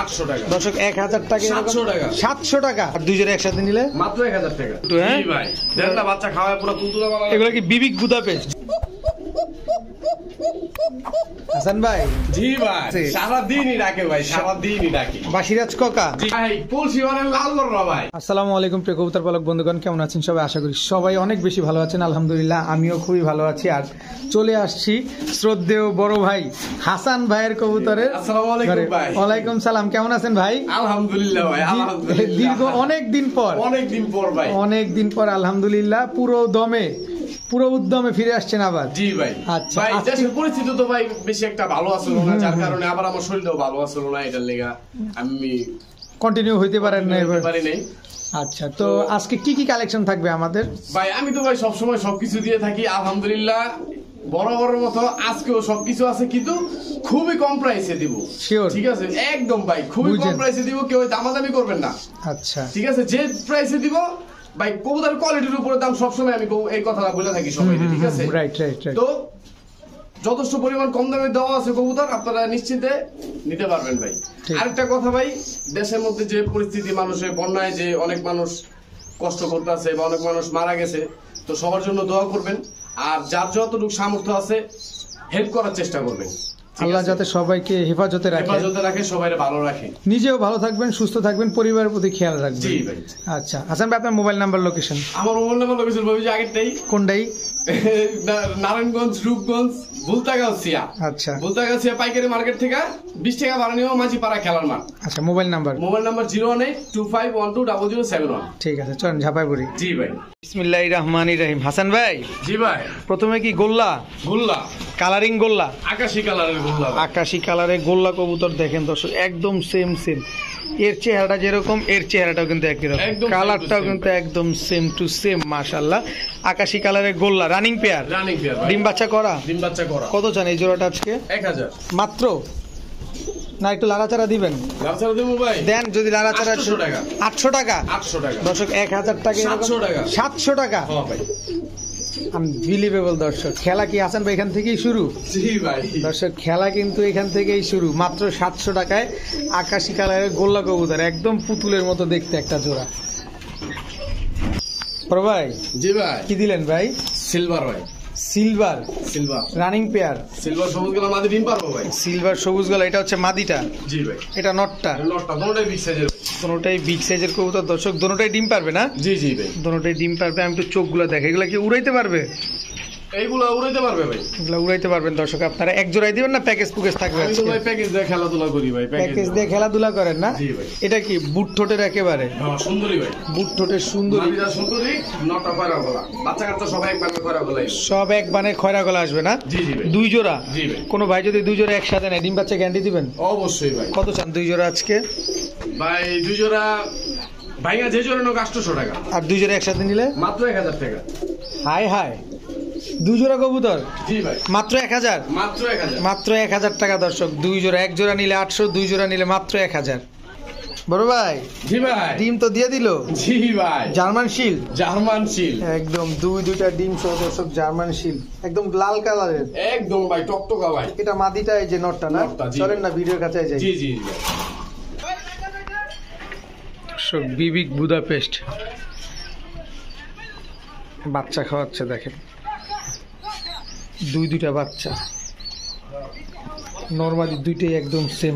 800 টাকা দর্শক 1000 টাকা 700 টাকা 700 টাকা আর দুই জোড়া একসাথে নিলে মাত্র 1000 টাকা জি ভাই দেড়টা বাচ্চা খাওয়ায় পুরো তুলতুলা বাবা এগুলো কি বিবিক বুদাপেস্ট হাসান ভাই জি ভাই সারা দিনই ডাকে ভাই সারা দিনই ডাকে বাসিরাজ কাকা জি ভাই তুলসীওয়ালা লাল গররা ভাই আসসালামু আলাইকুম প্রিয় কবুতর পালক বন্ধুগণ, কেমন আছেন সবাই? আশা করি সবাই অনেক বেশি ভালো আছেন। আলহামদুলিল্লাহ আমিও খুবই ভালো আছি। আর চলে আসছি শ্রদ্ধেয় বড় ভাই হাসান ভাইয়ের কবুতরের। আসসালামু আলাইকুম ভাই। ওয়ালাইকুম সালাম, কেমন আছেন ভাই? আলহামদুলিল্লাহ ভাই আলহামদুলিল্লাহ দীর্ঘ অনেক দিন পর আলহামদুলিল্লাহ পুরো উদ্যমে ফিরে আসছেন আবার। জি ভাই। আচ্ছা ভাই দেশের পরিস্থিতি তো ভাই বেশি একটা ভালো আসলো না, যার কারণে আবার আমার শরীরটাও ভালো আসলো না, এটার লেগা আমি কন্টিনিউ হইতে পারেন না এবার। পারি নাই। আচ্ছা, তো আজকে কি কি কালেকশন থাকবে আমাদের? ভাই আমি তো ভাই সবসময় সবকিছু দিয়ে থাকি আলহামদুলিল্লাহ, বরাবরের মতো আজকেও সবকিছু আছে, কিন্তু খুবই কম প্রাইসে দিব। শিওর? ঠিক আছে, একদম ভাই খুবই কম প্রাইসে দিব, কেউ দামাদামি করবেন না। আচ্ছা ঠিক আছে, যে প্রাইসে দিব ভাই, কবুতর কোয়ালিটির উপরে দাম সবসময় আমি এই কথাটা বলে থাকি সবাই। ঠিক আছে, রাইট রাইট রাইট। তো যথেষ্ট পরিমাণ কম দামে দেওয়া আছে কবুতর, আপনারা নিশ্চিন্তে নিতে পারবেন ভাই। আরেকটা কথা ভাই, দেশের মধ্যে যে পরিস্থিতি, মানুষের বন্যায় যে অনেক মানুষ কষ্ট করতেছে বা অনেক মানুষ মারা গেছে, তো সবার জন্য দোয়া করবেন, আর যার যতটুকু সামর্থ্য আছে হেল্প করার চেষ্টা করবেন। আল্লাহ যাতে সবাইকে হেফাজতে রাখে, সবাইকে ভালো রাখে, নিজেও ভালো থাকবেন, সুস্থ থাকবেন, পরিবারের প্রতি খেয়াল রাখবেন। জি ভাই। আচ্ছা হাসান ভাই, আপনার মোবাইল নাম্বার, লোকেশন? আমার মোবাইল নাম্বার লোকেশন ভাবি যে আগেরটাই। কোনটাই? নারায়ণগঞ্জ, রূপগঞ্জ, বুলতাগাছিয়া। আচ্ছা, বুলতাগাছিয়া পাইকারি মার্কেট থেকে 20 টাকা ভাড়া নিও, মাঝিপাড়া খেলার মাঠ। আচ্ছা, মোবাইল নাম্বার 01825120071। ঠিক আছে, চলেন ঝাপাই পড়ি। জি ভাই। বিসমিল্লাহির রহমানির রহিম। হাসান ভাই, জি ভাই। প্রথমে কি গোল্লা কালারিং গোল্লা, আকাশী কালারের গোল্লা, আকাশী কালারের গোল্লা কবুতর দেখেন দর্শক, একদম সেম এর চেহারাটা যেরকম এর চেহারাটাও কিন্তু একই রকম, কালারটাও কিন্তু একদম সেম টু সেম। মাশাআল্লাহ, আকাশী কালারের গোল্লা, রানিং পেয়ার। ডিম বাচ্চা করা। কত চান এই জোড়াটা আজকে? 1000 মাত্র? না একটু লাড়াচাড়া দিবেন? লাড়াচাড়া দেব ভাই, দেন যদি লাড়াচাড়া। 800 টাকা। 800 টাকা দর্শক, 1000 টাকা 700 টাকা। হ্যাঁ ভাই, আনবিলিভেবল দর্শক। খেলা কি হাসান ভাই এখান থেকেই শুরু? জি ভাই। দর্শক খেলা কিন্তু এখান থেকেই শুরু। মাত্র 700 টাকায় আকাশী কালারের গোল্লা কবুতর, একদম পুতুলের মতো দেখতে একটা জোড়া। ভাই জি ভাই, কি দিলেন ভাই? সিলভার ভাই। Silver running pair. সিলভার সবুজ গলা মাদি ডিম পারবো ভাই। সিলভার সবুজ গলা, এটা হচ্ছে মাদিটা? জি ভাই। এটা নটটা? দুটোটাই বিগ সাইজের। দুটোটাই বিগ সাইজের কবুতর দর্শক, দুটোটাই ডিম পারবে না? জি জি ভাই, দুটোটাই ডিম পারবে। আমি একটু চোখগুলো দেখে, এগুলা কি উড়াইতে পারবে? এইগুলা উড়াইতে পারবে ভাই, এগুলা উড়াইতে পারবেন দর্শক। আপনারা এক জোড়াই দিবেন না প্যাকেজ পুকেজ থাকবে? আমি তো ভাই প্যাকেজ দিয়ে খেলাধুলা করি ভাই। প্যাকেজ দিয়ে খেলাধুলা করেন না? জি ভাই। এটা কি বুট ঠোঁটের একেবারে? হ্যাঁ সুন্দরী ভাই, বুট ঠোঁটের সুন্দরী। মাদিটা সুন্দরী, নটা খয়রা গলা, বাচ্চা কাচ্চা সবাই একবারে খয়রা গলা। সব এক বানে খয়রা গলা আসবে না? জি জি ভাই। দুই জোড়া? জি ভাই। কোনো ভাই যদি দুই জোড়া একসাথে নেয়, ডিম বাচ্চা গ্যারান্টি দিবেন? অবশ্যই ভাই। কত চান দুই জোড়া আজকে? ভাই দুই জোড়া ভাইয়া যে জোড়া নোক 800 টাকা, আর দুই জোড়া একসাথে নিলে মাত্র 1000 টাকা। হাই হাই, দুই জোড়া কবুতর জি ভাই মাত্র 1000? মাত্র 1000 টাকা দর্শক। দুই জোড়া, এক জোড়া নিলে 800, দুই জোড়া নিলে মাত্র 1000। বড় ভাই জি ভাই, ডিম তো দিয়ে দিল? জি ভাই। জার্মান শিল একদম দুইটা ডিম সহ দর্শক, জার্মান শিল একদম লাল কালারের, একদম ভাই টকটকা ভাই। এটা মাদিটা, এই যে নটটা না? চলেন না ভিডিওর কাছে যাই। জি জি দর্শক, বিবিক বুদাপেস্ট বাচ্চা খাওয়াচ্ছে দেখেন, দুইটা বাচ্চা নরমালি, দুইটাই একদম সেম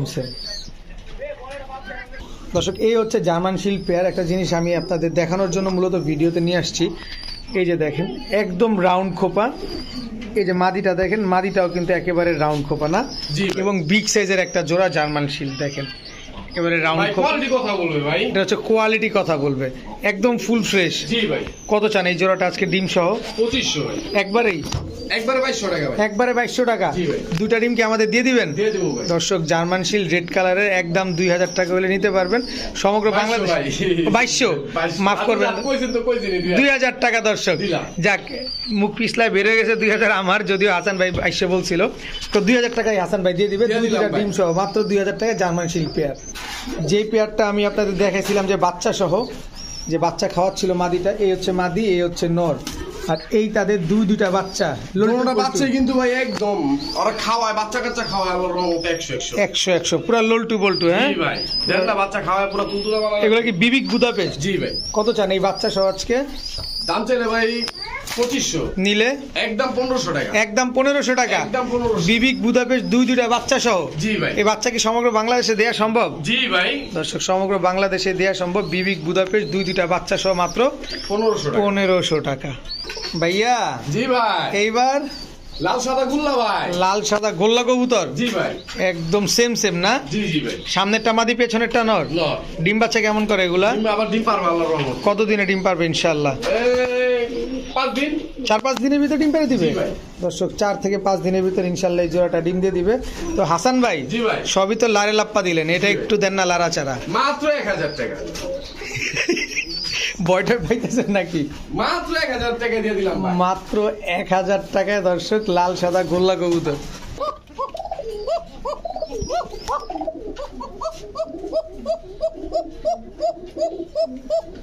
দর্শক। এই হচ্ছে জার্মান শিল পেয়ার। একটা জিনিস আমি আপনাদের দেখানোর জন্য মূলত ভিডিওতে নিয়ে আসছি। এই যে দেখেন, একদম রাউন্ড খোপা। এই যে মাদিটা দেখেন, মাদিটাও কিন্তু একেবারে রাউন্ড খোপা না, এবং বিগ সাইজের একটা জোড়া জার্মান শিল দেখেন, একেবারে রাউন্ড খোপা। কথা বলবে ভাই, এটা হচ্ছে কোয়ালিটি কথা বলবে, একদম ফুল ফ্রেশ। জি ভাই। কত চান এই জোড়াটা আজকে ডিম সহ? 2500 ভাই। একবারে 2200 টাকা ভাই। একবারে 2200 টাকা। দুটা ডিম কি আমাদের দিয়ে দিবেন? দিয়ে দেব ভাই। দর্শক, জার্মান শিল রেড কালারের, একদম 2000 টাকা হলে নিতে পারবেন সমগ্র বাংলাদেশ। 2200 মাফ করবেন, 2000 টাকা দর্শক। যাক, মুখ পিছলায় বের হয়ে গেছে 2000 আমার, যদিও হাসান ভাই 2200 বলছিল, তো 2000 টাকায় হাসান ভাই দিয়ে দিবে। দুইটা ডিম সহ মাত্র 2000 টাকা জার্মান শিল পেয়ার। যে পেয়ারটা আমি আপনাদের দেখাইছিলাম যে বাচ্চা সহ, যে বাচ্চা খাওয়াচ্ছিল মাদিটা, এই হচ্ছে মাদি, এই হচ্ছে নর। আর এই তাদের দুইটা বাচ্চা দুটোটা বাচ্চাই কিন্তু ভাই একদম ওরা খাওয়ায়, বাচ্চা কাচ্চা খাওয়ায় আমার রং 100 পুরো লোলটু বল্টু। হ্যাঁ জি ভাই, দেড়টা বাচ্চা খাওয়ায় পুরো তুলতুলা বানায়। এগুলো কি বিবিক বুদাপেস্ট? জি ভাই। কত চান এই বাচ্চা সহ আজকে? দাম চাইলে ভাই 2500, নিলে একদম 1500 টাকা। একদম 1500 টাকা। একদম 1500। বিবিক বুদাপেস্ট দুইটা বাচ্চা সহ। জি ভাই। এই বাচ্চা কি সমগ্র বাংলাদেশে দেয়া সম্ভব? জি ভাই। দর্শক সমগ্র বাংলাদেশে দেয়া সম্ভব। বিবিক বুদাপেস্ট দুইটা বাচ্চা সহ মাত্র 1500 টাকা। ভাইয়া। জি ভাই। এইবার লাল সাদা গুল্লা ভাই। লাল সাদা গোল্লা কবুতর। জি ভাই। একদম সেম না? জি জি ভাই। সামনেরটা মাদি পেছনেরটা নর। ডিম বাচ্চা কেমন করে এগুলা? আবার ডিম পারবে আল্লাহর রহমত। কত দিনে ডিম পারবে ইনশাআল্লাহ? 5 দিন। 4-5 দিনের ভিতরে ডিম পেরে দিবে। দর্শক 4 থেকে 5 দিনের ভিতরে ইনশাআল্লাহ এই জোড়াটা ডিম দিয়ে দিবে। তো হাসান ভাই, জি ভাই, সবই তো লারে লাপ্পা দিলেন, এটা একটু দেন না লাড়াচাড়া। মাত্র 1000 টাকা। বয়টা পাইতেছেন নাকি? মাত্র 1000 টাকা দিয়ে দিলাম ভাই। মাত্র 1000 টাকায় দর্শক লাল সাদা গোল্লা কবুতর।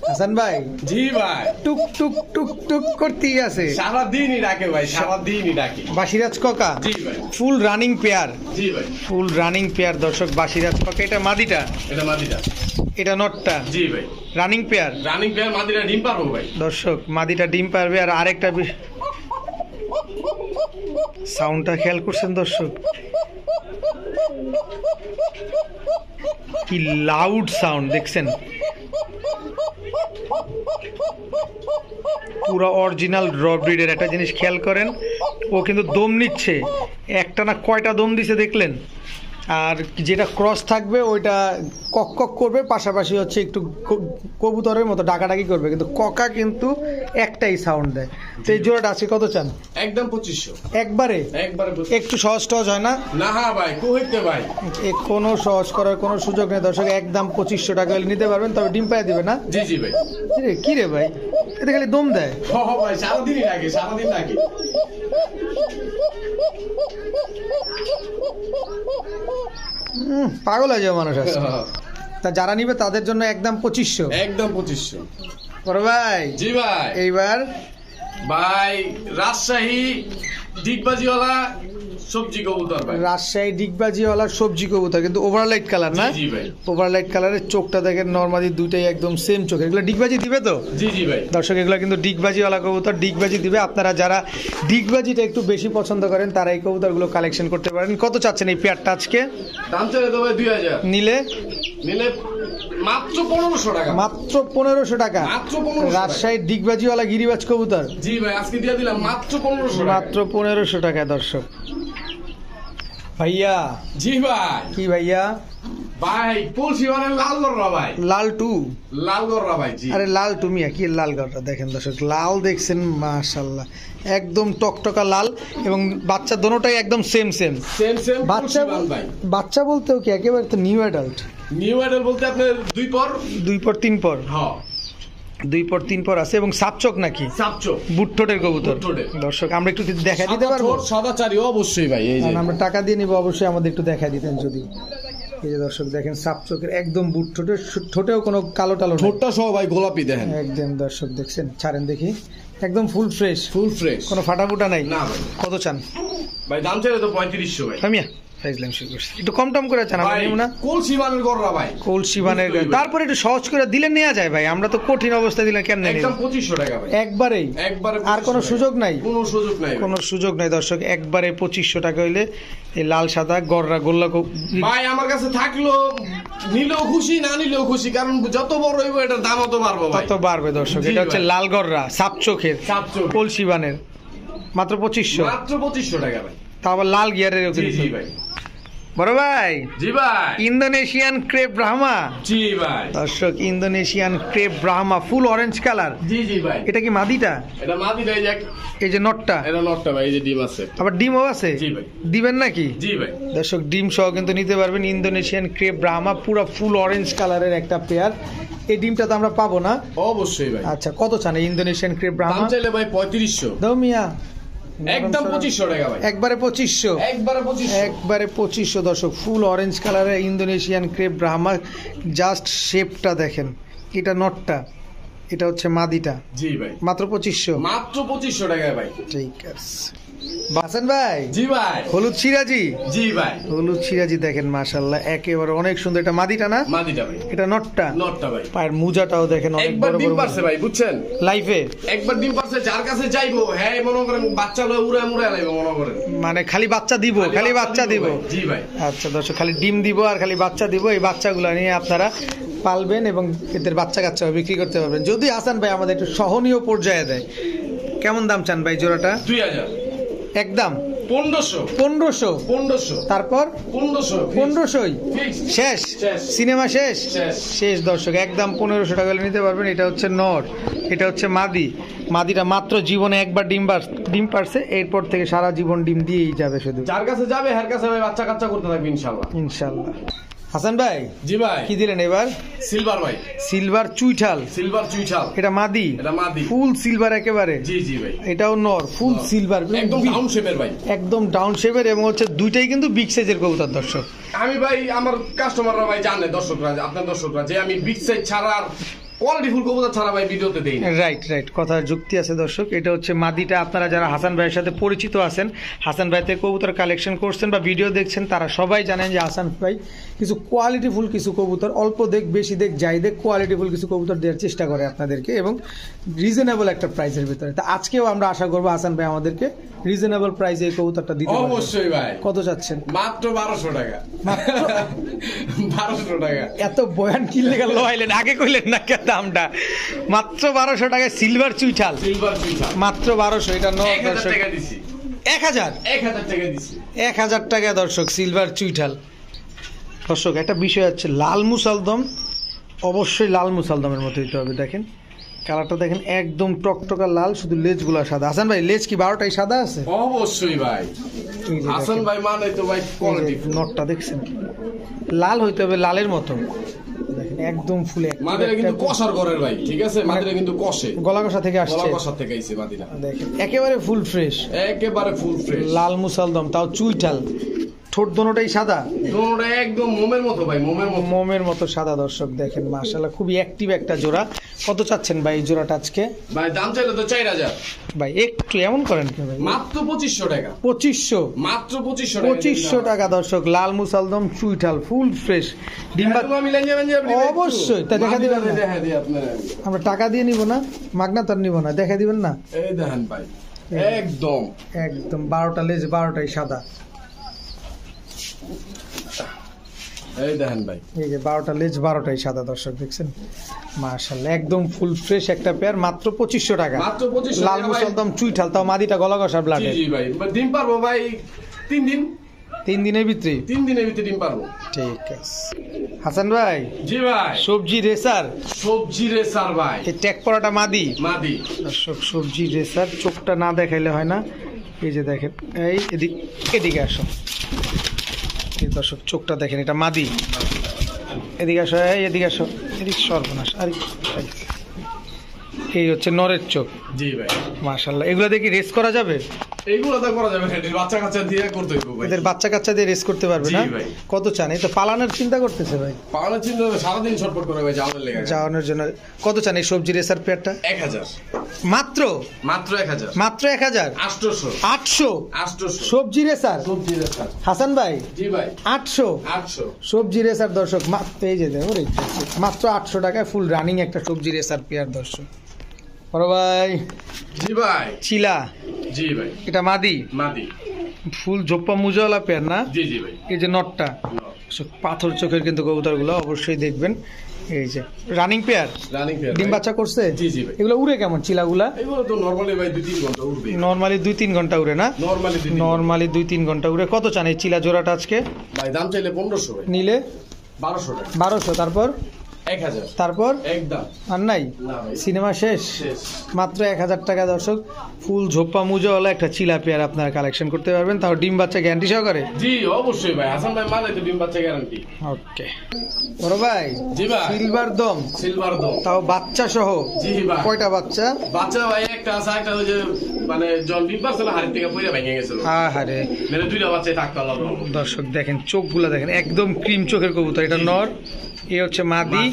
হাসান ভাই। জি ভাই। টুক টুক টুক টুক করতেই আছে, সারাদিনই ডাকে ভাই, সারাদিনই ডাকে। বাসিরাজ ককা। জি ভাই। ফুল রানিং পেয়ার। জি ভাই। ফুল রানিং পেয়ার দর্শক, বাসিরাজ ককা। এটা মাদিটা, এটা মাদিটা, এটা নটটা। জি ভাই। Running pair. রানিং পেয়ার মাদিটা ডিম পারবো ভাই। দর্শক মাদিটা ডিম পারবে। আর আরেকটা সাউন্ডটা খেয়াল করছেন দর্শক, কি লাউড সাউন্ড দেখছেন? পুরো অরিজিনাল র ব্রিডের। একটা জিনিস খেয়াল করেন, ও কিন্তু দম নিচ্ছে, একটা না কয়টা দম দিছে দেখলেন? আর যেটা ক্রস থাকবে ওইটা কক কক করবে, পাশাপাশি হচ্ছে একটু কবুতরের মতো ডাকাডাকি করবে, কিন্তু ককা কিন্তু একটাই সাউন্ড দেয়। তো এই জোড়াটা আছে কত চান? একদম 2500। একবারে? একবারে। একটু সহজ টহজ হয় না? না ভাই, কইতে ভাই কোনো সহজ করার কোনো সুযোগ নেই দর্শক। একদম 2500 টাকা হলে নিতে পারবেন, তবে ডিম পায়ে দিবে না? জি জি ভাই। কি রে ভাই, এটা খালি দম দেয়। ভাই সারাদিনই লাগে, সারাদিন লাগে। পাগল হয়ে যাবে মানুষ আছে। তা যারা নিবে তাদের জন্য একদম 2500। একদম 2500। বড় ভাই। জি ভাই। এইবার ভাই রাজশাহী ডিগবাজিওয়ালা সবজি কবুতর ভাই। রাজশাহী ডিগবাজিওয়ালা সবজি কবুতর, কিন্তু ওভারলাইট কালার না? জি ভাই। ওভারলাইট কালারের, চোখটা দেখেন নরমালি দুইটাই একদম সেম চোখ। এগুলো ডিগবাজি দিবে তো? জি জি ভাই। দর্শক এগুলো কিন্তু ডিগবাজিওয়ালা কবুতর, ডিগবাজি দিবে। আপনারা যারা ডিগবাজিটা একটু বেশি পছন্দ করেন তারা এই কবুতরগুলো কালেকশন করতে পারেন। কত চাচ্ছেন এই পেয়ারটা আজকে? দাম চলে তো ভাই 2000। নিলে মাত্র 1500 টাকা। মাত্র 1500 টাকা। মাত্র 1500। রাজশাহী ডিগবাজিওয়ালা গিরিবাজ কবুতর। জি ভাই, আজকে দিয়ে দিলাম মাত্র 1500 টাকা। মাত্র 1500 টাকা দর্শক। ভাইয়া। জি ভাই। কি ভাইয়া? ভাই তুলসী মানে লাল গররা ভাই। লাল টু। লাল গররা ভাই। জি। আরে লাল টুমিয়া কি লাল গররা দেখেন দর্শক, লাল দেখছেন মাশাআল্লাহ, একদম টকটকা লাল, এবং বাচ্চা দোনোটাই একদম সেম। বাচ্চা বলতেও কি একেবারে তো নিউ অ্যাডাল্ট। নিউ অ্যাডাল্ট বলতে আপনার 2 পর 3 পর। হ্যাঁ, 2 পর 3 পর আছে, এবং সাপচোক নাকি? সাপচোক বুটঠোঁটের কবুতর। দর্শক আমরা একটু দেখা দিতে পারবো? সাদা চারি অবশ্যই ভাই। এই যে আমরা টাকা দিয়ে নিব, অবশ্যই আমাদের একটু দেখা দিতেন যদি। এই যে দর্শক দেখেন সাপচোকের একদম বুটঠোঁটের, ঠোঁটেও কোনো কালো টালো, ঠোঁটটা সহ ভাই গোলাপি দেখেন একদম। দর্শক দেখছেন, ছাড়েন দেখি, একদম ফুল ফ্রেশ। কোনো ফাটাফুটা নাই না ভাই। কত চান ভাই? দাম চাইলে তো 3500 ভাই। কামিয়া ফাইজলাম শুরু করছি, একটু কম টম করে চান আমরা নিব না? কলসি বানের গররা ভাই। কলসি বানের, তারপরে একটু সহজ করে দিলে নেওয়া যায় ভাই, আমরা তো কঠিন অবস্থায় দিলে কেমনে নেব? একদম 2500 টাকা ভাই। একবারেই? একবারে। আর কোনো সুযোগ নাই? কোনো সুযোগ নাই, কোনো সুযোগ নাই দর্শক। একবারে 2500 টাকা হইলে এই লাল সাদা গররা গোল্লা ভাই আমার কাছে থাকলো, নিলেও খুশি, না নিলেও খুশি, কারণ যত বড় হইব এটার দাম তত বাড়বে ভাই। তত বাড়বে দর্শক। এটা হচ্ছে লাল গররা সাপচোখের, কলসি বানের, মাত্র 2500। মাত্র 2500 টাকা ভাই। তা আবার লাল গিয়ারের। জি ভাই। বড় ভাই। জি ভাই। Indonesian crepe Brahma. জি ভাই। দর্শক ইন্দোনেশিয়ান ক্রেপ ব্রাহ্মা, ফুল অরেঞ্জ কালার। জি জি ভাই। এটা কি মাদিটা? এটা মাদিটা। এই যে নটটা। এটা নটটা ভাই, এই যে ডিম আছে। আবার ডিমও আছে? জি ভাই। দিবেন নাকি? জি ভাই। দর্শক ডিম সহ কিন্তু নিতে পারবেন। ইন্দোনেশিয়ান ক্রেপ ব্রাহ্মা, পুরো ফুল অরেঞ্জ কালারের একটা পেয়ার। এই ডিমটা তো আমরা পাবো না? অবশ্যই ভাই। আচ্ছা কত চান এই ইন্দোনেশিয়ান ক্রেপ ব্রাহ্মা? দাম চাইলে ভাই 3500। দাও মিয়া। একদম 2500 টাকা ভাই। একবারে 2500। একবারে 2500 দর্শক। ফুল অরেঞ্জ কালারের ইন্দোনেশিয়ান ক্রেপ ব্রাহ্মা, জাস্ট শেপটা দেখেন। এটা নটটা, এটা হচ্ছে মাদিটা, জি ভাই মাত্র 2500। মাত্র 2500 টাকায় ভাই। ঠিক আছে হাসান ভাই, জি ভাই হলুদ সিরাজি, জি ভাই হলুদ সিরাজি দেখেন মাশাআল্লাহ একেবারে অনেক সুন্দর। এটা মাদিটা না? মাদিটা ভাই। এটা নটটা? নটটা ভাই। পায়ের মুজাটাও দেখেন অনেক একবার বড় ডিম বড় পারছে ভাই, বুঝছেন? লাইফে একবার ডিম পারছে, যার কাছে যাইবো হ্যাঁ মনে করেন বাচ্চা লয়ে উড়ে মুড়ে লাইবো মনে করেন, মানে খালি বাচ্চা দিব, খালি বাচ্চা দিব। ভাই। জি ভাই। আচ্ছা দর্শক, খালি ডিম দিব আর খালি বাচ্চা দিব। এই বাচ্চাগুলো নিয়ে আপনারা পালবেন এবং এদের বাচ্চা কাচ্চা বিক্রি করতে পারবেন। যদি হাসান ভাই আমাদের একটু সহনীয় পর্যায়ে দেয়, কেমন দাম চান ভাই জোড়াটা? 2000 একদম 1500 1500। 1500 তারপর 1500 1500ই শেষ, শেষ। সিনেমা শেষ শেষ। শেষ দর্শক, একদম 1500 টাকা নিতে পারবেন। এটা হচ্ছে নর, এটা হচ্ছে মাদি। মাদিটা মাত্র জীবনে একবার ডিম পারছে, এরপর থেকে সারা জীবন ডিম দিয়েই যাবে শুধু। যার কাছে যাবে হের কাছে ভাই বাচ্চা কাচ্চা করতে থাকবে ইনশাআল্লাহ। ইনশাআল্লাহ। হাসান ভাই, জি ভাই। কি দিলেন এবার? সিলভার ভাই। সিলভার চুইঠাল। সিলভার চুইঠাল। এটা মাদি? এটা মাদি। ফুল সিলভার একেবারে? জি জি ভাই। এটাও নর, ফুল সিলভার, একদম ডাউন শেপের ভাই। একদম ডাউন শেপের এবং হচ্ছে দুইটাই কিন্তু বিগ সাইজের কবুতর দর্শক। আমি ভাই আমার কাস্টমাররা ভাই জানে, দর্শকরা আপনার দর্শকরা যে আমি বিগ সাইজ ছাড়া আর কোয়ালিটি ফুল কবুতর ছাড়া ভাই ভিডিওতে দেই না। রাইট, কথার যুক্তি আছে দর্শক। এটা হচ্ছে মাদিটা। আপনারা যারা হাসান ভাইয়ের সাথে পরিচিত আছেন, হাসান ভাই থেকে কবুতর কালেকশন করছেন বা ভিডিও দেখছেন, তারা সবাই জানেন যে হাসান ভাই কিছু কোয়ালিটিফুল কিছু কবুতর, অল্প দেখ বেশি দেখ যাই দেখ, কোয়ালিটিফুল কিছু কবুতর দেওয়ার চেষ্টা করে আপনাদেরকে এবং রিজনেবল একটা প্রাইসের ভিতরে। তা আজকেও আমরা আশা করবো হাসান ভাই আমাদেরকে রিজনেবল প্রাইসে এই কবুতরটা দিতে পারবে। অবশ্যই ভাই। কত চাচ্ছেন? মাত্র 1200 টাকা। 1200 টাকা। এত বয়ান কিনলে গেল আইলেন, আগে কইলেন না কে দামটা? মাত্র 1200 টাকায় সিলভার চুইঠাল। সিলভার চুইঠাল মাত্র 1200। এটা 1000 টাকা দিছি। 1000 টাকা দিছি। 1000 টাকা দর্শক সিলভার চুইঠাল। দর্শক একটা বিষয় আছে, লাল মুসালদম অবশ্যই লাল মুসালদমের মতো দিতে হবে। দেখেন কালারটা দেখেন একদম টকটকা লাল, শুধু লেজগুলো সাদা। হাসান ভাই লেজ কি 12টাই সাদা আছে? অবশ্যই ভাই। এই যে হাসান দেখেন, ভাই মানে তো ভাই কোয়ালিটি। নটটা দেখছেন লাল হইতে হবে, লালের মতো দেখেন একদম ফুলে। মাদিরা কিন্তু কষার ঘরের ভাই, ঠিক আছে? মাদিরা কিন্তু কষে, গলা কষা থেকে আসছে। গলা কষা থেকে আইছে মাদিরা। দেখেন একেবারে ফুল ফ্রেশ, একেবারে ফুল ফ্রেশ লাল মুসালদম, তাও চুইঠাল। ঠোঁট দোনোটাই সাদা, দোনোটা একদম মোমের মতো ভাই, মোমের মতো। মোমের মতো সাদা দর্শক। দেখেন মাশাআল্লাহ খুবই অ্যাক্টিভ একটা জোড়া। কত চাচ্ছেন ভাই এই জোড়াটা আজকে? ভাই দাম চাইলে তো 4000 ভাই একটু এমন করেন কি ভাই? মাত্র 2500 টাকা। 2500, মাত্র 2500 টাকা। 2500 টাকা দর্শক, লাল মুসালদম চুইঠাল ফুল ফ্রেশ ডিম্বা। অবশ্যই তা দেখা দিবেন না? দেখা দিই আপনারা। আমরা টাকা দিয়ে নিব না, মাগনা তার নিব না, দেখা দিবেন না? এই দেখেন ভাই একদম একদম 12টা লেজ, 12টাই সাদা। এই দেখেন ভাই, এই যে 12টা লেজ, 12টাই সাদা দর্শক দেখছেন মাশাআল্লাহ একদম ফুল ফ্রেশ একটা পেয়ার। মাত্র 2500 টাকা। মাত্র 2500 লাল টাকা ভাই। মুসালদম চুইঠাল, তাও মাদিটা গলা কষা জি ব্লাডে। জি ভাই, ডিম পারবো ভাই 3 দিন। 3 দিনের ভিতরে? 3 দিনের ভিতরে ডিম পারবো। ঠিক আছে হাসান ভাই। জি ভাই। সবজি রেসার, সবজি রেসার ভাই। এই ট্যাগ পরাটা মাদি মাদি দর্শক, সবজি রেসার। চোখটা না দেখাইলে হয় না। এই যে দেখেন, এই এদিকে আসো এই দর্শক, চোখটা দেখেন, এটা মাদি। এদিকে আসো, এই এদিকে আসো, এদিকে সর্বনাশ। আর এই হচ্ছে নরের চোখ। জি ভাই। মাশাআল্লাহ এগুলা দিয়ে কি রেস করা যাবে? এইগুলো তো করা যাবে না, এদের বাচ্চা কাচ্চা দিয়ে করতে হইব ভাই। এদের বাচ্চা কাচ্চা দিয়ে রেস করতে পারবে জি না? ভাই। কত চান? এই তো পালানোর চিন্তা করতেছে ভাই, পাওয়ানোর চিন্তা হবে, সারাদিন ছটফট করে ভাই যাওয়ার লেগে। যাওয়ানোর জন্য। কত চান এই সবজি রেসার পেয়ারটা? 1000। মাত্র? মাত্র 1000। মাত্র 1000? 800। 800 800 সবজি রেসার? সবজি রেসার। হাসান ভাই জি ভাই। 800 800 সবজি রেসার দর্শক। এই যে দেখো মাত্র 800 টাকায় ফুল রানিং একটা সবজি রেসার পেয়ার দর্শক। বড় ভাই। জি ভাই। চিলা? জি ভাই। এটা মাদি? মাদি। ফুল জোপ্পা মুজাওয়ালা পেয়ার না? জি জি ভাই। এই যে নটটা পাথর চোখের কিন্তু কবুতরগুলো অবশ্যই দেখবেন। এই যে রানিং পেয়ার, রানিং পেয়ার। ডিম বাচ্চা করছে? জি জি ভাই। এগুলো উড়ে কেমন চিলাগুলা? এগুলো তো নরমালি ভাই 2-3 ঘন্টা উড়বে। নরমালি 2-3 ঘন্টা উড়ে না? নরমালি 2-3 নরমালি 2-3 ঘন্টা উড়ে। কত চান এই চিলা জোড়াটা আজকে? ভাই দাম চাইলে 1500 ভাই। নিলে 1200 টাকা। 1200। তারপর 1000। তারপর একদম আর নাই? না ভাই। সিনেমা শেষ? শেষ। মাত্র 1000 টাকা দর্শক, ফুল ঝোপ্পা মুজাওয়ালা একটা চিলা পেয়ার আপনারা কালেকশন করতে পারবেন, তাও ডিম বাচ্চা গ্যারান্টি সহকারে। জি অবশ্যই ভাই, হাসান ভাই মানে তো ডিম বাচ্চা গ্যারান্টি। ওকে বড় ভাই। জি ভাই। সিলভার দম, সিলভার দম, তাও বাচ্চা সহ? জি ভাই। কয়টা বাচ্চা? বাচ্চা ভাই একটা আছে, একটা ওই যে মানে জন ডিম পারছিল হাড়ির থেকে পয়লা ভেঙে গেছিল। আহারে মানে 2টা বাচ্চাই থাকতো আল্লাহর রহমতে। দর্শক দেখেন চোখগুলো দেখেন, একদম ক্রিম চোখের কবুতর। এটা নর, এই হচ্ছে মাদি,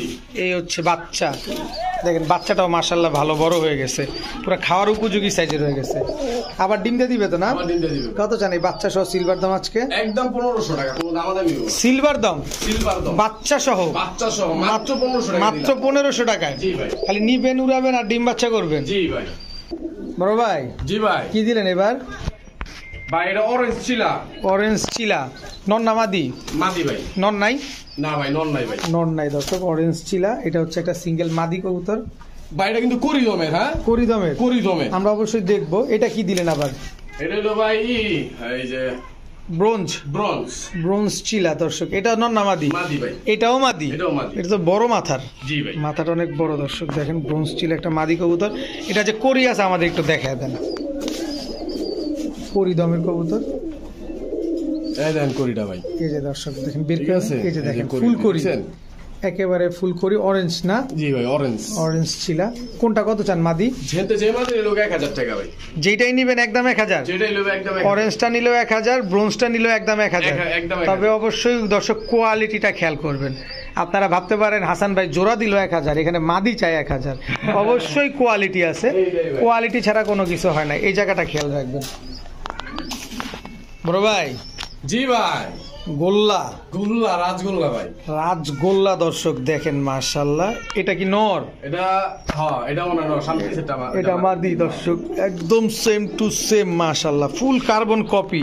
এই হচ্ছে বাচ্চা। দেখেন বাচ্চাটাও মাশাআল্লাহ ভালো বড় হয়ে গেছে, পুরো খাওয়ার উপযোগী সাইজের হয়ে গেছে। আবার ডিম দিয়ে দিবে তো না? আমার ডিম দিয়ে দিবে। কত চান এই বাচ্চা সহ সিলভার দাম আজকে? একদম 1500 টাকা, কোনো দামাদামি হবে না। সিলভার দাম, সিলভার দাম বাচ্চা সহ মাত্র 1500 টাকা মাত্র দিলাম। 1500 টাকায়। জি ভাই। খালি নিবেন, উড়াবেন আর ডিম বাচ্চা করবেন। জি ভাই। বড় ভাই জি ভাই। কি দিলেন এবার? ভাই এটা অরেঞ্জ চিলা। অরেঞ্জ চিলা, নন না মাদি? মাদি ভাই। নন নাই? না ভাই, নন নাই ভাই। নন নাই দর্শক, অরেঞ্জ চিলা। এটা হচ্ছে একটা সিঙ্গেল মাদি কবুতর, ভাই এটা কিন্তু করিদমের। হ্যাঁ, করিদমের। করিদমের। আমরা অবশ্যই দেখবো। এটা কি দিলেন আবার? এটা হলো ভাই এই যে ব্রোঞ্জ, ব্রোঞ্জ। ব্রোঞ্জ চিলা দর্শক। এটা নন না মাদি? মাদি ভাই। এটাও মাদি? এটাও মাদি। এটা তো বড় মাথার। জি ভাই। মাথাটা অনেক বড় দর্শক, দেখেন ব্রোঞ্জ চিলা একটা মাদি কবুতর। এটা যে করি আছে আমাদের একটু দেখায় দেন। করিদমের কবুতর, এই দেন করিটা ভাই। এই যে দর্শক দেখেন বের ঠিক করে, আছে? এই যে দেখেন এই যে করি, ফুল করি, দেখছেন? একেবারে ফুল করি, অরেঞ্জ না? জি ভাই, অরেঞ্জ। অরেঞ্জ চিলা। কোনটা কত চান মাদি? ঝেনতে যে মাদি লোক 1000 টাকা ভাই। যেটাই নিবেন একদম 1000? যেটাই লোক একদম 1000। অরেঞ্জটা নিলেও 1000, ব্রোঞ্জটা নিলেও একদম 1000। একদম 1000। তবে অবশ্যই দর্শক কোয়ালিটিটা খেয়াল করবেন। আপনারা ভাবতে পারেন হাসান ভাই জোড়া দিল 1000, এখানে মাদি চাই 1000। অবশ্যই কোয়ালিটি আছে, কোয়ালিটি ছাড়া কোনো কিছু হয় না, এই জায়গাটা খেয়াল রাখবেন। বড় ভাই জি ভাই। গোল্লা, গোল্লা, রাজগোল্লা ভাই। রাজগোল্লা দর্শক দেখেন মাশাআল্লাহ। এটা কি নর? এটা হ্যাঁ, এটা মনে হয় সামনে সেটা এটা মাদি দর্শক, একদম সেম টু সেম মাশাআল্লাহ, ফুল কার্বন কপি।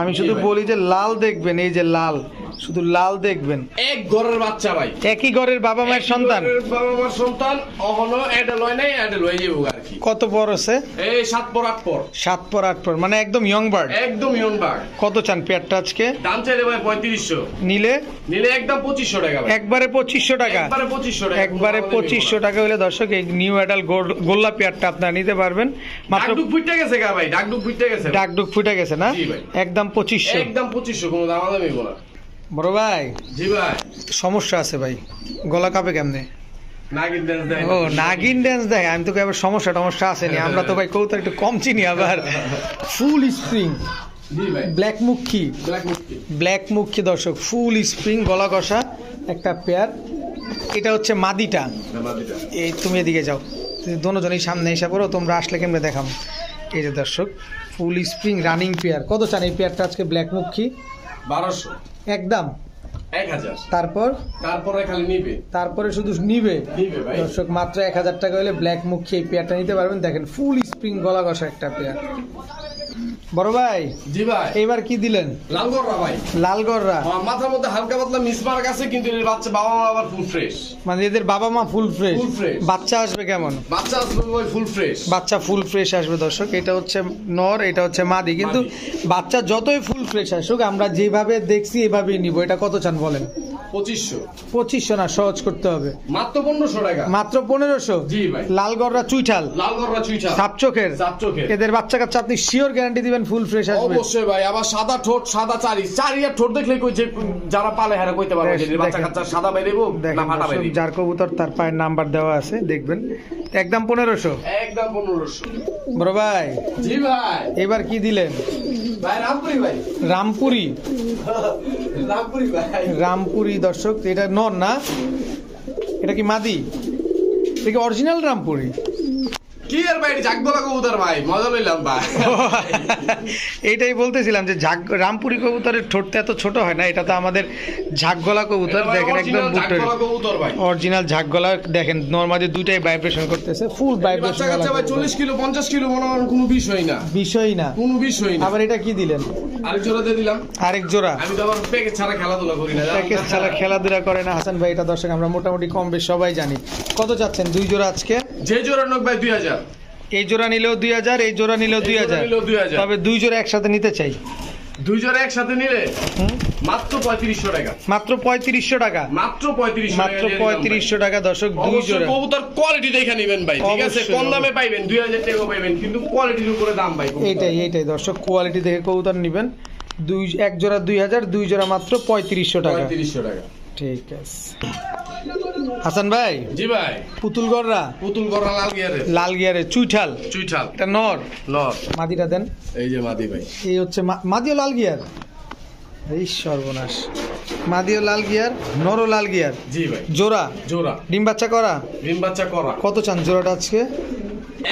আমি শুধু বলি যে লাল দেখবেন, এই যে লাল, শুধু লাল দেখবেন। এক ঘরের বাচ্চা ভাই, একই ঘরের বাবা মায়ের সন্তান। বাবা মার সন্তান। অহনো এটা লয় নাই, এটা লই যাবো আর কি। কত বড় আছে? এই 7 পর 8 পর। 7 পর 8 পর, মানে একদম ইয়ং বার্ড। একদম ইয়ং বার্ড। কত চান পেয়ারটা আজকে? দাম চাইলে ভাই 3500। নিলে একদম 2500 টাকা ভাই। একবারে 2500 টাকা। একবারে 2500 টাকা। একবারে 2500 টাকা হলে দর্শক এই নিউ অ্যাডাল গোল্লা পেয়ারটা আপনারা নিতে পারবেন মাত্র। ডাকডুক ফুটে গেছে গা ভাই, ডাকডুক ফুটে গেছে। ডাকডুক ফুটে গেছে না? জি ভাই। একদম 2500। একদম 2500, কোনো দামাদামি হবে না। বড় ভাই জি ভাই। সমস্যা আছে ভাই, গলা কাঁপে কেমনে? নাগিন ডান্স দেয়। ও নাগিন ড্যান্স দেয়। আমি তো আবার সমস্যা আসেনি, আমরা তো ভাই কৌতুক একটু কম চিনি। আবার ফুল স্প্রিং জি ভাই। ব্ল্যাক মুখী, ব্ল্যাক মুক্তি। ব্ল্যাক মুখী দর্শক, ফুল স্প্রিং গলা কষা একটা পেয়ার। এটা হচ্ছে মাদিটা। মাদিটা। এই তুমি এদিকে যাও, দোনোজনই সামনে এসে পড়ো, তোমরা আসলে কেমনে দেখাম। এই যে দর্শক ফুল স্প্রিং রানিং পেয়ার। কত চান এই পেয়ারটা আজকে ব্ল্যাক মুখী? 1200। একদম 1000। তারপরে খালি নিবে। তারপরে শুধু নিবে ভাই। দর্শক, মাত্র 1000 টাকা হলে ব্ল্যাক মুখী এই পেয়ারটা নিতে পারবেন। দেখেন ফুল স্প্রিং গলা কষা একটা পেয়ার। বড় ভাই জি ভাই। এইবার কি দিলেন? লালগড়রা ভাই। লালগড়রা, মাথার মধ্যে হালকা পাতলা মিসমার্ক আছে, কিন্তু এর বাচ্চা বাবা মা আবার ফুল ফ্রেশ। মানে এদের বাবা মা ফুল ফ্রেশ। Full fresh। বাচ্চা আসবে কেমন? বাচ্চা আসবে ভাই ফুল ফ্রেশ। বাচ্চা ফুল ফ্রেশ আসবে দর্শক। এটা হচ্ছে নর, এটা হচ্ছে মাদি। কিন্তু বাচ্চা যতই ফুল ফ্রেশ আসুক, আমরা যেভাবে দেখছি এভাবেই নিব। এটা কত চান বলেন? 2500। 2500 না, সহজ করতে হবে। মাত্র 1500 টাকা। মাত্র 1500? জি ভাই। লালগড়রা চুইঠাল, লালগড়রা চুইঠা। সাপ চোখের। সাপ চোখের। এদের বাচ্চা কাচ্চা আপনি শিওর গ্যারান্টি দিবেন ফুল ফ্রেশ আসবে? অবশ্যই ভাই। আবার সাদা ঠোঁট, সাদা চারিয়া ঠোঁট দেখলে কই যে যারা পালে হারা কইতে পারবে যে এর বাচ্চা কাচ্চা সাদা বাইরেবো না ফাটা বাইরেবো। যার কবুতর তার পায়ের নাম্বার দেওয়া আছে, দেখবেন। একদম 1500। একদম 1500। বড় ভাই জি ভাই। এবার কি দিলেন? ভাই রামপুরি ভাই। রামপুরি, রামপুরি ভাই। রামপুরি দর্শক। এটা নর না? এটা কি মাদি? এটা কি অরিজিনাল রামপুরি? কি আর ভাই, জাগদলা কবুতর ভাই, মজা লইলাম ভাই। এইটাই বলতেছিলাম যে রামপুরি কবুতরের ঠোঁটটা এত ছোট হয় না, এটা তো আমাদের ঝাঁকগলা কবুতর। দেখেন একদম জাগদলা কবুতর ভাই, অরিজিনাল ঝাঁকগলা। দেখেন নরমালি দুইটাই ভাইব্রেশন করতেছে, ফুল বাচ্চা কাচ্চা ভাই 40 কিলো 50 কিলো মনে হয় কোনো বিষয় না, বিষয় না, কোনো বিষয় না। আবার এটা কি দিলেন? আরেক জোড়া দিয়ে দিলাম। আরেক জোড়া? আমি তো আবার প্যাকেজ ছাড়া খেলাধুলা করি না। প্যাকেজ ছাড়া খেলাধুলা করে না হাসান ভাই, এটা দর্শক আমরা মোটামুটি কম বেশ সবাই জানি। কত যাচ্ছেন দুই জোড়া আজকে? যে জোড়া নোক ভাই 2000। এই জোড়া নিলেও 2000, এই জোড়া নিলেও 2000। তবে দুই জোড়া একসাথে নিতে চাই। দুই জোড়া একসাথে নিলে মাত্র 3500 টাকা। মাত্র 3500 টাকা? মাত্র 3500 টাকা। মাত্র 3500 টাকা দর্শক, দুই জোড়া। কবুতর কোয়ালিটি দেখে নেবেন ভাই, ঠিক আছে? কম দামে পাইবেন, 2000 টাকা পাইবেন, কিন্তু কোয়ালিটির উপরে দাম ভাই। এইটাই দর্শক, কোয়ালিটি দেখে কবুতর নেবেন। এক জোড়া 2000, দুই জোড়া মাত্র 3500 টাকা। 3500 টাকা। ঠিক আছে হাসান ভাই। জি ভাই। পুতুলগড়রা লাল গিয়ারে চুইঠাল। এটা নর। মাদিটা দেন। এই যে মাদি ভাই, এই হচ্ছে মাদিও লাল গিয়ার। এই সর্বনাশ। মাদি ও লাল গিয়ার, নর ও লাল গিয়ার, জি ভাই জোড়া জোড়া ডিম বাচ্চা করা। ডিম বাচ্চা করা। কত চান জোড়াটা আজকে?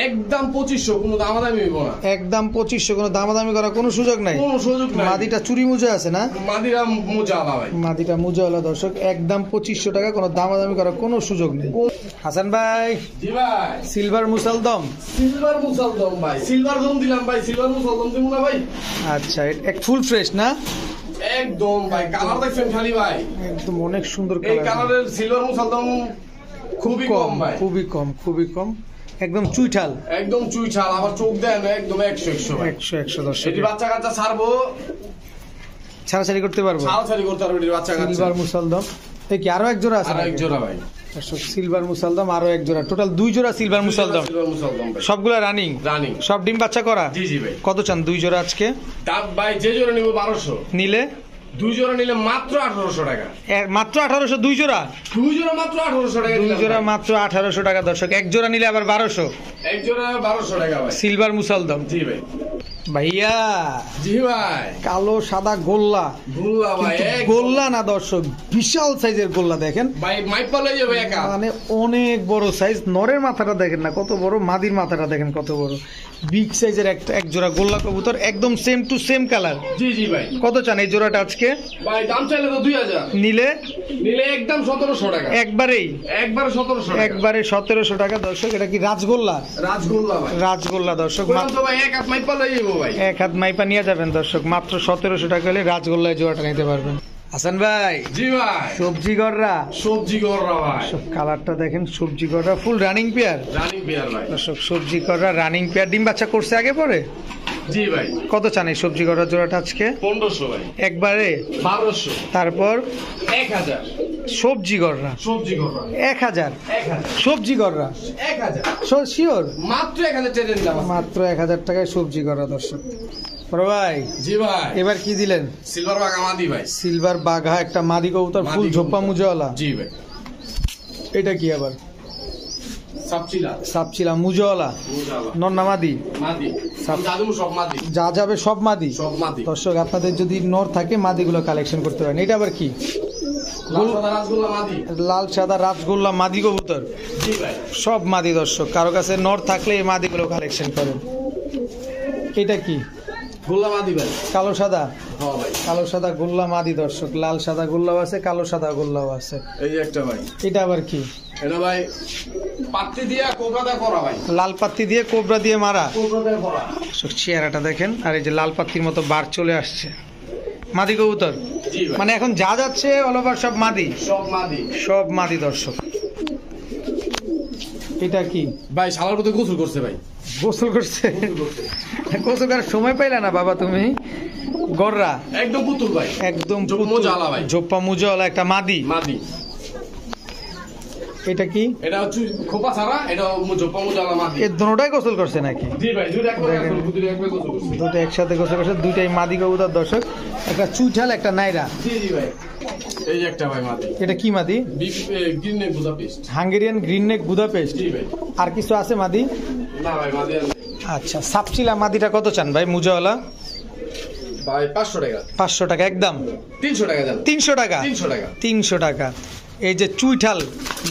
একদম 2500, কোনো দামাদামি হইব না। একদম 2500, কোনো দামাদামি করার কোনো সুযোগ নাই। কোনো সুযোগ নাই। মাদিটা চুরি মুজে আছে না? মাদিরা মোজালা ভাই। মাদিটা মুজাওয়ালা দর্শক, একদম 2500 টাকা, কোনো দামাদামি করার কোনো সুযোগ নেই। হাসান ভাই, জি ভাই সিলভার মুসালদম। সিলভার মুসালদম ভাই, সিলভার দম দিলাম ভাই, সিলভার মুসালদম দিব না ভাই? আচ্ছা, এক ফুল ফ্রেশ না? একদম ভাই, কালার দেখছেন খালি ভাই, একদম অনেক সুন্দর এই কালার। কালারের সিলভার মুসালদম খুবই কম ভাই, খুবই কম, খুবই কম, একদম চুইঠাল, একদম চুইঠাল, আবার চোখ দেন একদম 100 ভাই। 100 দর্শক, এটি বাচ্চা কাচ্চা ছাড়বো, ছাড়াছাড়ি করতে পারবো। ছাড়াছাড়ি করতে পারবো এটির বাচ্চা কাচ্চা। সিলভার মুসালদম, এই কি আরো এক জোড়া আছে? আর এক জোড়া ভাই দর্শক, সিলভার মুসালদম আরো এক জোড়া, টোটাল 2 জোড়া সিলভার মুসালদম, সিলভার মুসালদম ভাই, সবগুলা রানিং। রানিং, সব ডিম বাচ্চা করা। জি জি ভাই। কত চান 2 জোড়া আজকে? দাম ভাই যে জোড়া নিব 1200, নিলে 2 জোড়া নিলে মাত্র 1800 টাকা। মাত্র 1800, 2 জোড়া? 2 জোড়া মাত্র 1800 টাকা। 2 জোড়া মাত্র 1800 টাকা দর্শক, এক জোড়া নিলে আবার 1200। এক জোড়া 1200 টাকা ভাই। সিলভার মুসালদম। জি ভাই। ভাইয়া, জি ভাই। কালো সাদা গোল্লা, ভুল্লা ভাই, কিন্তু গোল্লা না দর্শক, বিশাল সাইজের গোল্লা দেখেন ভাই মাইপা লই যাবে একা, মানে অনেক বড় সাইজ। নরের মাথাটা দেখেন না কত বড়, মাদির মাথাটা দেখেন কত বড়, বিগ সাইজের একটা এক জোড়া গোল্লা কবুতর, একদম সেম টু সেম কালার। জি জি ভাই। কত চান এই জোড়াটা আজকে? ভাই দাম চাইলে তো 2000, নিলে নিলে একদম 1700 টাকা। একবারেই, একবারে 1700 টাকা। একবারে 1700 টাকা দর্শক। এটা কি রাজগোল্লা? রাজগোল্লা ভাই, রাজগোল্লা দর্শক, বললাম তো ভাই এক হাত মাইপা লই যাবো ভাই। এক হাত মাইপা নিয়ে যাবেন দর্শক, মাত্র 1700 টাকা হলে রাজগোল্লায় জোড়াটা নিতে পারবেন। হাসান ভাই, জি ভাই। সবজি গররা, সবজি গররা ভাই, কালারটা দেখেন, সবজি গররা full running pair running pair ভাই। দর্শক, সবজি গররা রানিং পেয়ার, ডিম বাচ্চা করছে আগে পরে। জি ভাই। কত চান এই সবজি গররা জোড়াটা আজকে? 1500 ভাই। একবারে 1200, তারপর 1000। সবজি গররা সবজি গররা 1000, 1000, সবজি গররা 1000, শিওর, মাত্র 1000 ট্রেনে দিলাম। মাত্র 1000 টাকায় সবজি গররা দর্শক। বড় ভাই, জি ভাই। এবার কি দিলেন? সিলভার বাঘা মাদি ভাই, সিলভার বাঘা একটা মাদি কবুতর, ফুল মাদি ঝোপ্পা কবুতর। মুজাওয়ালা। জি ভাই। এটা কি আবার? সাপচিলা, সাপচিলা মুজাওয়ালা, মুজালা, নন্না মাদি, মাদি, সাপ- জাদু সব মাদি, যা যাবে সব মাদি। সব মাদি। দর্শক, আপনাদের যদি নর থাকে মাদিগুলো কালেকশন করতে পারেন। এটা আবার কি? লাল সাদা রাসগোল্লা মাদি। লাল সাদা রাজগোল্লা মাদি কবুতর, জি ভাই। সব মাদি দর্শক, কারো কাছে নর থাকলে এই মাদিগুলো কালেকশন করেন। এটা কি? গোল্লা মাদি ভাই। কালো সাদা, হ্যাঁ ভাই। কালো সাদা গোল্লা মাদি দর্শক, লাল সাদা গোল্লাও আছে, কালো সাদা গোল্লাও আছে। এই যে একটা ভাই, এটা আবার কি? এটা ভাই পাত্তি দিয়া কোবরাদা করা ভাই, লাল পাত্তি দিয়ে কোবরা দিয়ে মারা। কোবরাদা করা। দর্শক, চেহারাটা দেখেন, আর এই যে লাল পাত্তির মতো বার চলে আসছে, মাদি কবুতর। জি ভাই। মানে এখন যা যাচ্ছে অল ওভার সব মাদি, সব মাদি। সব মাদি দর্শক। এটা কি ভাই? শালার মতো গোসল করছে ভাই, গোসল করছে? গোসল করার সময় পাইলা না বাবা তুমি? গররা একদম পুতুল ভাই, একদম জোপ্পা মুজাওয়ালা ভাই। জোপ্পা মুজাওয়ালা একটা মাদি। মাদি। এটা কি? এটা হচ্ছে খোপা ছাড়া, এটা জোপ্পা মুজালা মাদি। এর দুটোটাই গোসল করছে নাকি? জি ভাই, দুটো একবার গোসল করছে। দুটো একসাথে গোসল করছে, দুইটাই মাদি কবুতর দর্শক, একটা চুইঠাল একটা নাইরা। জি জি ভাই। এই যে একটা ভাই মাদি, এটা কি মাদি? Green neck Budapest. Hungarian green neck Budapest. জি ভাই। আর কিছু আছে মাদি? না ভাই, মাদি আর নেই। আচ্ছা, সাপচিলা মাদিটা কত চান ভাই মুজাওয়ালা? ভাই 500 টাকা। 500 টাকা একদম? 300 টাকা দেন। 300 টাকা? 300 টাকা। 300 টাকা। এই যে চুইঠাল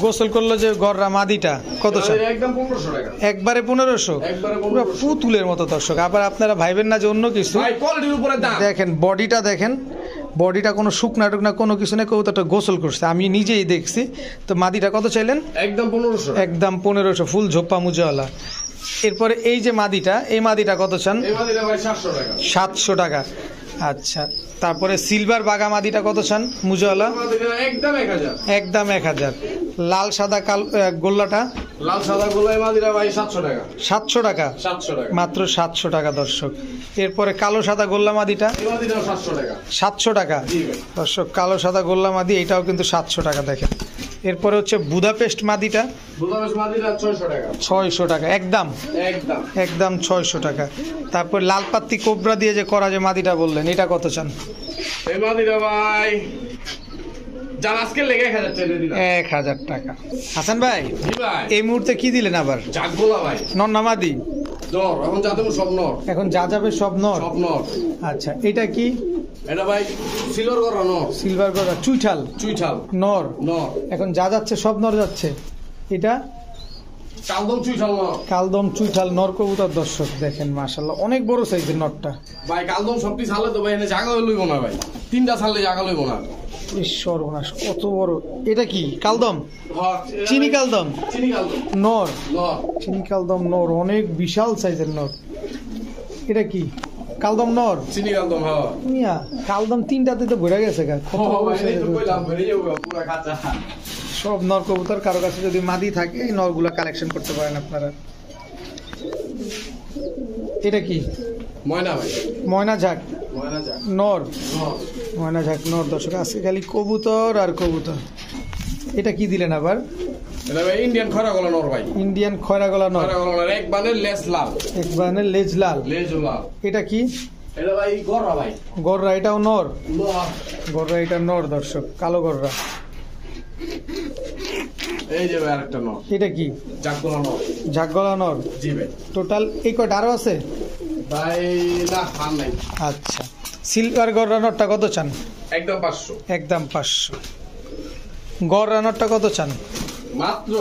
গোসল করলো যে গররা মাদিটা কত চান? একদম 1500 টাকা। একবারে 1500? একবারে পুরো 1500। পুতুলের মতো দর্শক। আবার আপনারা ভাইবেন না যে অন্য কিছু। ভাই কোয়ালিটির উপরে দাম। দেখেন বডিটা, দেখেন বডিটা, কোনো শুকনা টুকনা কোনো কিছু নেই, কবুতরটা গোসল করছে, আমি নিজেই দেখছি। তো মাদিটা কত চাইলেন? একদম 1500 টাকা। একদম 1500, ফুল ঝোপ্পা মুজাওয়ালা। এরপরে এই যে মাদিটা, এই মাদিটা কত চান? এই মাদিটা ভাই 700 টাকা। 700 টাকা। আচ্ছা, তারপরে সিলভার বাঘা মাদিটা কত চান মুজাওয়ালা? এই মাদিটা একদম 1000। একদম 1000। লাল সাদা গোল্লাটা? লাল সাদা গোলাই মাদিরা ভাই 700 টাকা। 700 টাকা? 700 টাকা। মাত্র 700 টাকা দর্শক। এরপরে কালো সাদা গোল্লা মাদিটা? এই মাদিটাও 700 টাকা। 700 টাকা জি ভাই। দর্শক, কালো সাদা গোল্লা মাদি, এটাও কিন্তু 700 টাকা। দেখেন, এরপরে হচ্ছে বুদাপেস্ট মাদিটা বুদাপেস্ট মাদিরা 600 টাকা। 600 টাকা একদম? একদম। একদম 600 টাকা। তারপর লাল পাত্তি কোবরা দিয়ে যে করা যে মাদিটা বললেন, এটা কত চান? এই মাদিরা ভাই জান আজকে লেগে 1000 টাকা দিলাম। 1000 টাকা। হাসান ভাই, জি ভাই। এই মুহূর্তে কি দিলেন আবার? জাগবোলা ভাই। নন্না মাদি? নর, এখন যাতে সব নর। এখন যা যাবে সব নর? সব নর। আচ্ছা, এটা কি? এটা ভাই সিলভার করা নর। সিলভার গড়া চুইঠাল চুইঠাল নর। নর। এখন যা যাচ্ছে সব নর যাচ্ছে। এটা কালদম চুইঠাল নর। কালদম চুইঠাল নর কবুতর দর্শক দেখেন মাশাআল্লাহ অনেক বড় সাইজের নরটা। ভাই কালদম সবটি ছালে তো ভাই এনে জায়গা লইব না ভাই, 3টা ছালে জায়গা লইব না। সর্বনাশ কত বড়। এটা কি কালদম? হ্যাঁ, চিনি কালদম চিনি কালদম নর। নর। চিনি কালদম নর অনেক বিশাল সাইজের নর। এটা কি কালদম নর? চিনি কালদম। হ্যাঁ মিয়া কালদম 3টাতে তো ভরে গেছে গা। কত বড় ভাই এই size তো এর কইলাম ভরে যাবো পুরো খাঁচা। সব নর কবুতর কারো কাছে যদি মাদি থাকে এই নরগুলা কালেকশন করতে পারেন আপনারা। এটা কি ময়না ভাই। ময়না ঝাক ময়না যা নর। নর। ময়না ঝাক নর দর্শক আজকে খালি কবুতর আর কবুতর। এটা কি দিলেন আবার? এটা ভাই ইন্ডিয়ান খরা গলা নর ভাই। ইন্ডিয়ান খয়রা গলা নর। খরা গলা নর এক বানের লেস লাল। এক বানের লেজ লাল। লেজ লাল। এটা কি? এটা ভাই গররা ভাই। গররা এটাও নর। নর। গররা এটা নর দর্শক কালো গররা। এই যে ভাই আরেকটা নর। এটা কি? জাগগোলা নর। ঝাক গলা নর। জি ভাই। টোটাল এই কয়টা আরো আছে? ভাই না আর নাই। আচ্ছা সিলভার গররা নরটা কত চান? একদম 500। একদম 500। গররা নরটা কত চান? মাত্র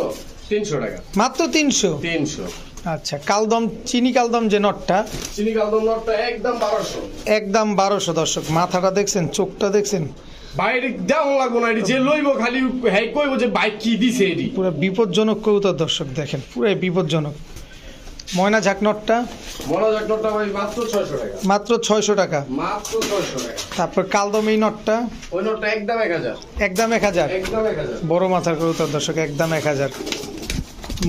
300 টাকা। মাত্র 300। 300। আচ্ছা কালদম চিনি কালদম যে নটটা চিনি কালদম নরটা একদম 1200। একদম 1200 দর্শক। মাথাটা দেখছেন, চোখটা দেখছেন, বাইরে দেওয়া লাগবো না, এটি যে লইব খালি হ্যাঁ কইব যে বাইক কি দিছে এটি। পুরো বিপজ্জনক কবুতর দর্শক দেখেন, পুরো বিপজ্জনক। ময়না ঝাক নটটা মনোজাক নরটা ভাই মাত্র 600 টাকা। মাত্র 600 টাকা। মাত্র 600 টাকা। তারপর কালদম এই নটটা ওই নরটা একদম 1000। একদম 1000। একদম 1000। বড় মাথার কবুতর দর্শক একদম 1000।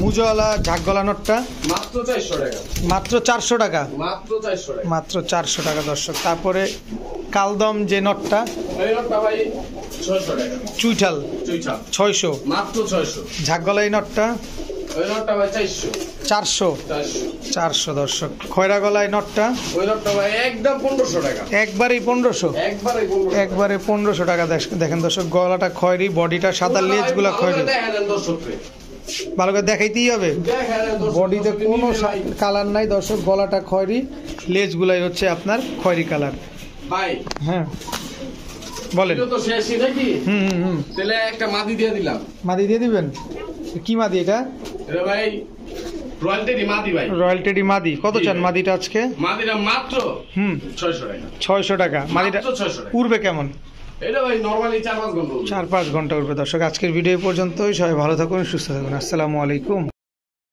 মুজওয়ালা ঝাক গলা নটটা মাত্র 400 টাকা। মাত্র 400 টাকা। মাত্র 400 টাকা। মাত্র 400 টাকা দর্শক। তারপরে কালদম যে নটটা এই নরটা ভাই 600 টাকা। চুইঠাল চুইচা 600। মাত্র 600। ঝাক গলা এই নটটা ওই নরটা ভাই 400। 400। 400। 400 দর্শক। খয়রা গলায় নটটা ওই নরটা ভাই একদম 1500 টাকা। একবারেই 1500। একবারে 1500। একবারে 1500 টাকা। দেখেন দর্শক গলাটা খয়েরি, বডিটা সাদা, লেজগুলা খয়েরি। দেখেন দর্শককে ভালো করে দেখাইতেই হবে। দেখেন দর্শক। বডিতে কোনো কালার নাই দর্শক, গলাটা খয়েরি, লেজগুলাই হচ্ছে আপনার খয়েরি কালার। ভাই হ্যাঁ বলেন। ভিডিও তো শেষই নাকি? হুম হুম হুম। তাহলে একটা মাদি দিয়ে দিলাম। মাদি দিয়ে দিবেন? কি মাদি এটা? এটা ভাই রয়্যালটি মাদি ভাই। রয়্যাল টেডি মাদি। কত চান মাদিটা আজকে? মাদিটা মাত্র 600 টাকা। 600 টাকা। মাদিটা মাত্র 600 টাকা। উড়বে কেমন? এটা ভাই নরমালি 4-5 ঘন্টা। 4-5 ঘন্টা উঠবে দর্শক। আজকের ভিডিও পর্যন্তই। সবাই ভালো থাকুন, সুস্থ থাকুন। আসসালামু আলাইকুম।